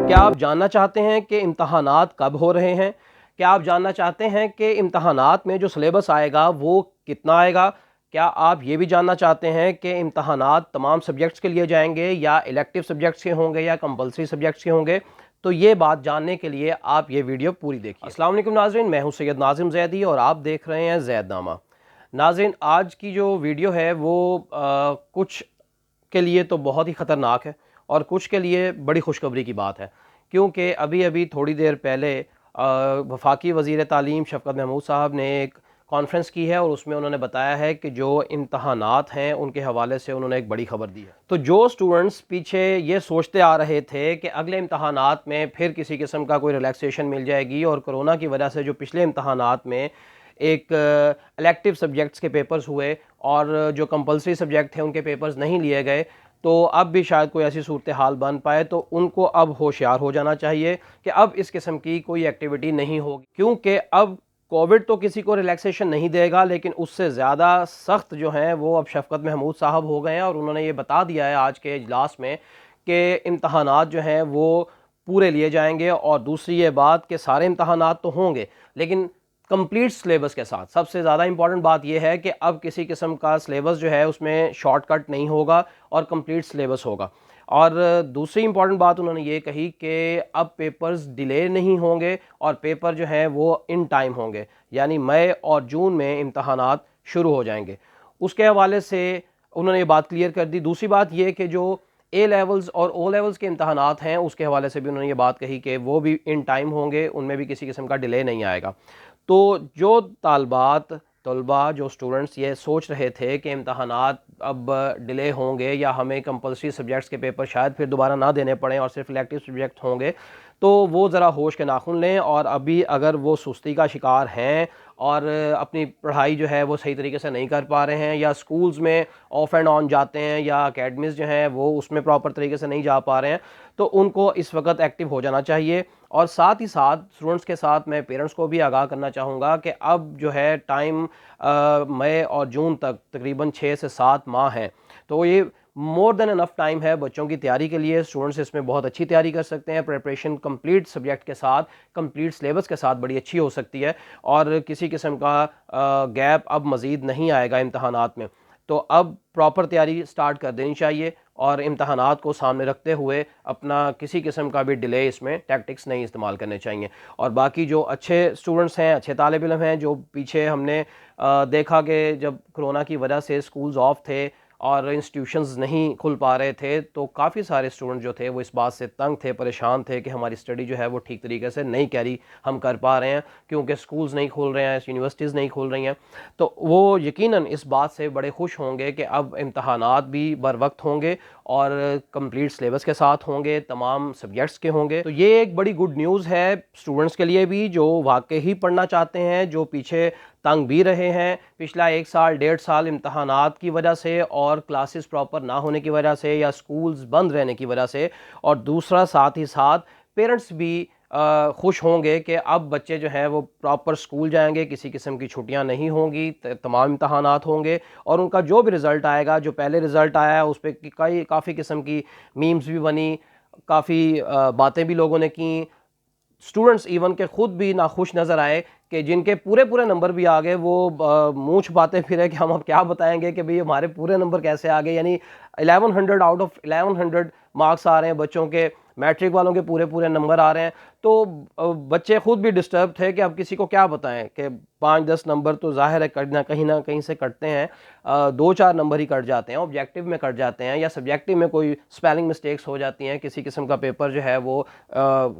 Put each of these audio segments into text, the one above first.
کیا آپ جاننا چاہتے ہیں کہ امتحانات کب ہو رہے ہیں؟ کیا آپ جاننا چاہتے ہیں کہ امتحانات میں جو سلیبس آئے گا وہ کتنا آئے گا؟ کیا آپ یہ بھی جاننا چاہتے ہیں کہ امتحانات تمام سبجیکٹس کے لیے جائیں گے یا الیکٹیو سبجیکٹس کے ہوں گے یا کمپلسری سبجیکٹس کے ہوں گے؟ تو یہ بات جاننے کے لیے آپ یہ ویڈیو پوری دیکھیے۔ السلام علیکم ناظرین، میں ہوں سید ناظم زیدی اور آپ دیکھ رہے ہیں زید نامہ۔ ناظرین، آج کی جو ویڈیو ہے وہ کچھ کے لیے تو بہت ہی خطرناک ہے اور کچھ کے لیے بڑی خوشخبری کی بات ہے، کیونکہ ابھی تھوڑی دیر پہلے وفاقی وزیر تعلیم شفقت محمود صاحب نے ایک کانفرنس کی ہے اور اس میں انہوں نے بتایا ہے کہ جو امتحانات ہیں ان کے حوالے سے انہوں نے ایک بڑی خبر دی ہے۔ تو جو سٹوڈنٹس پیچھے یہ سوچتے آ رہے تھے کہ اگلے امتحانات میں پھر کسی قسم کا کوئی ریلیکسیشن مل جائے گی، اور کرونا کی وجہ سے جو پچھلے امتحانات میں ایک الیکٹیو سبجیکٹس کے پیپرز ہوئے اور جو کمپلسری سبجیکٹ تھے ان کے پیپرز نہیں لیے گئے، تو اب بھی شاید کوئی ایسی صورتحال بن پائے، تو ان کو اب ہوشیار ہو جانا چاہیے کہ اب اس قسم کی کوئی ایکٹیویٹی نہیں ہوگی، کیونکہ اب کووڈ تو کسی کو ریلیکسیشن نہیں دے گا، لیکن اس سے زیادہ سخت جو ہیں وہ اب شفقت محمود صاحب ہو گئے ہیں، اور انہوں نے یہ بتا دیا ہے آج کے اجلاس میں کہ امتحانات جو ہیں وہ پورے لیے جائیں گے، اور دوسری یہ بات کہ سارے امتحانات تو ہوں گے لیکن کمپلیٹ سلیبس کے ساتھ۔ سب سے زیادہ امپورٹنٹ بات یہ ہے کہ اب کسی قسم کا سلیبس جو ہے اس میں شارٹ کٹ نہیں ہوگا اور کمپلیٹ سلیبس ہوگا۔ اور دوسری امپورٹنٹ بات انہوں نے یہ کہی کہ اب پیپرز ڈیلے نہیں ہوں گے اور پیپر جو ہیں وہ ان ٹائم ہوں گے، یعنی مئی اور جون میں امتحانات شروع ہو جائیں گے۔ اس کے حوالے سے انہوں نے یہ بات کلیئر کر دی۔ دوسری بات یہ کہ جو اے لیولز اور او لیولز کے امتحانات ہیں اس کے حوالے سے بھی انہوں نے یہ بات کہی کہ وہ بھی ان ٹائم ہوں گے، ان میں بھی کسی قسم کا ڈیلے نہیں آئے گا۔ تو جو طلباء جو سٹوڈنٹس یہ سوچ رہے تھے کہ امتحانات اب ڈیلے ہوں گے یا ہمیں کمپلسری سبجیکٹس کے پیپر شاید پھر دوبارہ نہ دینے پڑیں اور صرف الیکٹیو سبجیکٹ ہوں گے، تو وہ ذرا ہوش کے ناخن لیں، اور ابھی اگر وہ سستی کا شکار ہیں اور اپنی پڑھائی جو ہے وہ صحیح طریقے سے نہیں کر پا رہے ہیں، یا سکولز میں آف اینڈ آن جاتے ہیں یا اکیڈمیز جو ہیں وہ اس میں پراپر طریقے سے نہیں جا پا رہے ہیں، تو ان کو اس وقت ایکٹیو ہو جانا چاہیے۔ اور ساتھ ہی ساتھ اسٹوڈنٹس کے ساتھ میں پیرنٹس کو بھی آگاہ کرنا چاہوں گا کہ اب جو ہے ٹائم مئی اور جون تک تقریباً 6 سے 7 ماہ ہیں، تو یہ مور دین انف ٹائم ہے بچوں کی تیاری کے لیے۔ اسٹوڈنٹس اس میں بہت اچھی تیاری کر سکتے ہیں، پریپریشن کمپلیٹ سبجیکٹ کے ساتھ، کمپلیٹ سلیبس کے ساتھ بڑی اچھی ہو سکتی ہے، اور کسی قسم کا گیپ اب مزید نہیں آئے گا امتحانات میں۔ تو اب پراپر تیاری سٹارٹ کر دینی چاہیے، اور امتحانات کو سامنے رکھتے ہوئے اپنا کسی قسم کا بھی ڈیلے اس میں ٹیکٹکس نہیں استعمال کرنے چاہیے۔ اور باقی جو اچھے اسٹوڈنٹس ہیں، اچھے طالب علم ہیں، جو پیچھے ہم نے دیکھا کہ جب کرونا کی وجہ سے اسکولز آف تھے اور انسٹیٹیوشنز نہیں کھل پا رہے تھے، تو کافی سارے اسٹوڈنٹ جو تھے وہ اس بات سے تنگ تھے، پریشان تھے کہ ہماری اسٹڈی جو ہے وہ ٹھیک طریقے سے نہیں کیری ہم کر پا رہے ہیں، کیونکہ اسکولز نہیں کھول رہے ہیں، یونیورسٹیز نہیں کھول رہی ہیں۔ تو وہ یقیناً اس بات سے بڑے خوش ہوں گے کہ اب امتحانات بھی بر وقت ہوں گے اور کمپلیٹ سلیبس کے ساتھ ہوں گے، تمام سبجیکٹس کے ہوں گے۔ تو یہ ایک بڑی گڈ نیوز ہے اسٹوڈنٹس کے لیے بھی، جو واقعی پڑھنا چاہتے ہیں، جو پیچھے تنگ بھی رہے ہیں پچھلا 1 سال 1.5 سال امتحانات کی وجہ سے اور کلاسز پراپر نہ ہونے کی وجہ سے یا سکولز بند رہنے کی وجہ سے، اور دوسرا ساتھ ہی ساتھ پیرنٹس بھی خوش ہوں گے کہ اب بچے جو ہیں وہ پراپر سکول جائیں گے، کسی قسم کی چھٹیاں نہیں ہوں گی، تمام امتحانات ہوں گے، اور ان کا جو بھی رزلٹ آئے گا، جو پہلے رزلٹ آیا ہے اس پہ کافی قسم کی میمز بھی بنی، کافی باتیں بھی لوگوں نے کیں، اسٹوڈنٹس ایون کے خود بھی ناخوش نظر آئے کہ جن کے پورے نمبر بھی آ گئے، وہ منہ چھپاتے پھرے کہ ہم اب کیا بتائیں گے کہ بھئی ہمارے پورے نمبر کیسے آ گئے، یعنی 1100 آؤٹ آف 1100 مارکس آ رہے ہیں بچوں کے، میٹرک والوں کے پورے نمبر آ رہے ہیں۔ تو بچے خود بھی ڈسٹرب تھے کہ اب کسی کو کیا بتائیں کہ 5-10 نمبر تو ظاہر ہے کہیں نہ کہیں سے کٹتے ہیں، 2-4 نمبر ہی کٹ جاتے ہیں، آبجیکٹیو میں کٹ جاتے ہیں، یا سبجیکٹیو میں کوئی سپیلنگ مسٹیکس ہو جاتی ہیں، کسی قسم کا پیپر جو ہے وہ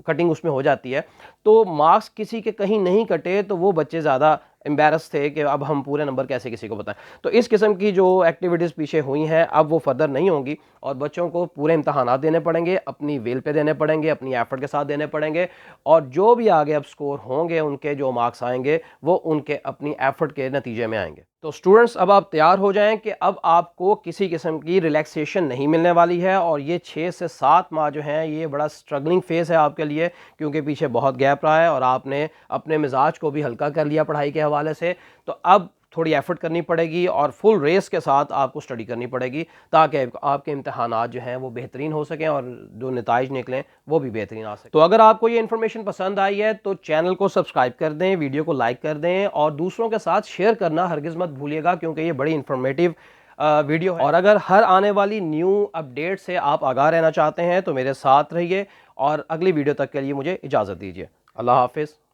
کٹنگ اس میں ہو جاتی ہے، تو مارکس کسی کے کہیں نہیں کٹے تو وہ بچے زیادہ امبیرس تھے کہ اب ہم پورے نمبر کیسے کسی کو بتائیں۔ تو اس قسم کی جو ایکٹیویٹیز پیچھے ہوئی ہیں اب وہ فردر نہیں ہوں گی، اور بچوں کو پورے امتحانات دینے پڑیں گے، اپنی ویل پہ دینے پڑیں گے، اپنی ایفرٹ کے ساتھ دینے پڑیں گے، اور جو بھی آگے اب سکور ہوں گے، ان کے جو مارکس آئیں گے وہ ان کے اپنی ایفرٹ کے نتیجے میں آئیں گے۔ تو سٹوڈنٹس اب آپ تیار ہو جائیں کہ اب آپ کو کسی قسم کی ریلیکسیشن نہیں ملنے والی ہے، اور یہ 6 سے 7 ماہ جو ہیں یہ بڑا سٹرگلنگ فیز ہے آپ کے لیے، کیونکہ پیچھے بہت گیپ رہا ہے اور آپ نے اپنے مزاج کو بھی ہلکا کر لیا پڑھائی کے حوالے سے۔ تو اب تھوڑی ایفرٹ کرنی پڑے گی اور فل ریس کے ساتھ آپ کو اسٹڈی کرنی پڑے گی تاکہ آپ کے امتحانات جو ہیں وہ بہترین ہو سکیں اور جو نتائج نکلیں وہ بھی بہترین آ سکیں۔ تو اگر آپ کو یہ انفارمیشن پسند آئی ہے تو چینل کو سبسکرائب کر دیں، ویڈیو کو لائک کر دیں اور دوسروں کے ساتھ شیئر کرنا ہرگز مت بھولیے گا، کیونکہ یہ بڑی انفارمیٹیو ویڈیو ہے۔ اور اگر ہر آنے والی نیو اپڈیٹ سے آپ آگاہ رہنا چاہتے ہیں تو میرے ساتھ رہیے اور اگلی ویڈیو تک کے لیے مجھے اجازت دیجیے۔ اللہ حافظ۔